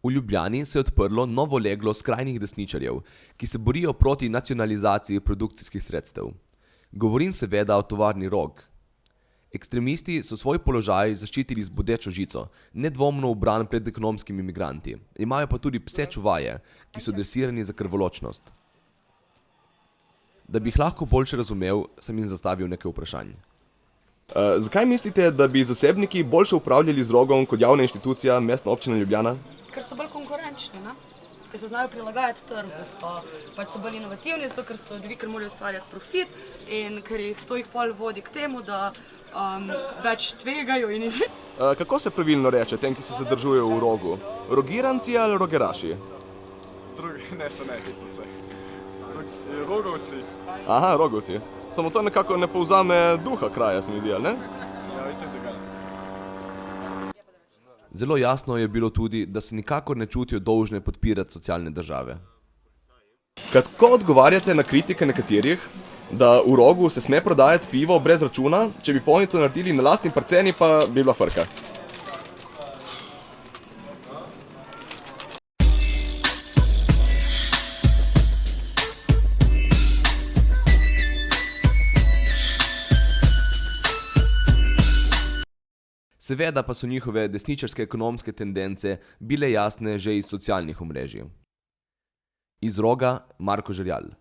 V Ljubljani se je odprlo novo leglo skrajnih desničarjev, ki se borijo proti nacionalizaciji produkcijskih sredstev. Govorim seveda o tovarni Rog. Ekstremisti so svoj položaj zaščitili z bodečo žico, nedvomno ubran pred ekonomskimi migranti. Imajo pa tudi pse čuvaje, ki so dresirani za krvoločnost. Da bi jih lahko boljše razumel, sem jim zastavil nekaj vprašanj. Zakaj mislite, da bi zasebniki boljše upravljali z Rogom kot javna inštitucija Mestna občina Ljubljana? Ker so bolj konkurenčni, ne? Ker se znajo prilagajati trgu, pa so bolj inovativni, zato ker so dvi, ker morajo ustvarjati profit in ker to jih pol vodi k temu, da več tvegajo in Kako se pravilno reče tem, ki se zadržujejo v Rogu? Rogiranci ali rogeraši? Rogovci. Aha, Rogovci. Samo to nekako ne povzame duha kraja, se mi zdi, ali ne? Ja, to je tega. Zelo jasno je bilo tudi, da se nikakor ne čutijo dolžne podpirati socialne države. Kako odgovarjate na kritike nekaterih, da v Rogu se sme prodajati pivo brez računa, če bi oni to naredili na lastni parceni, pa bi bila frka? Seveda pa so njihove desničarske ekonomske tendence bile jasne že iz socialnih omrežij. Iz Roga Marko Žerjal.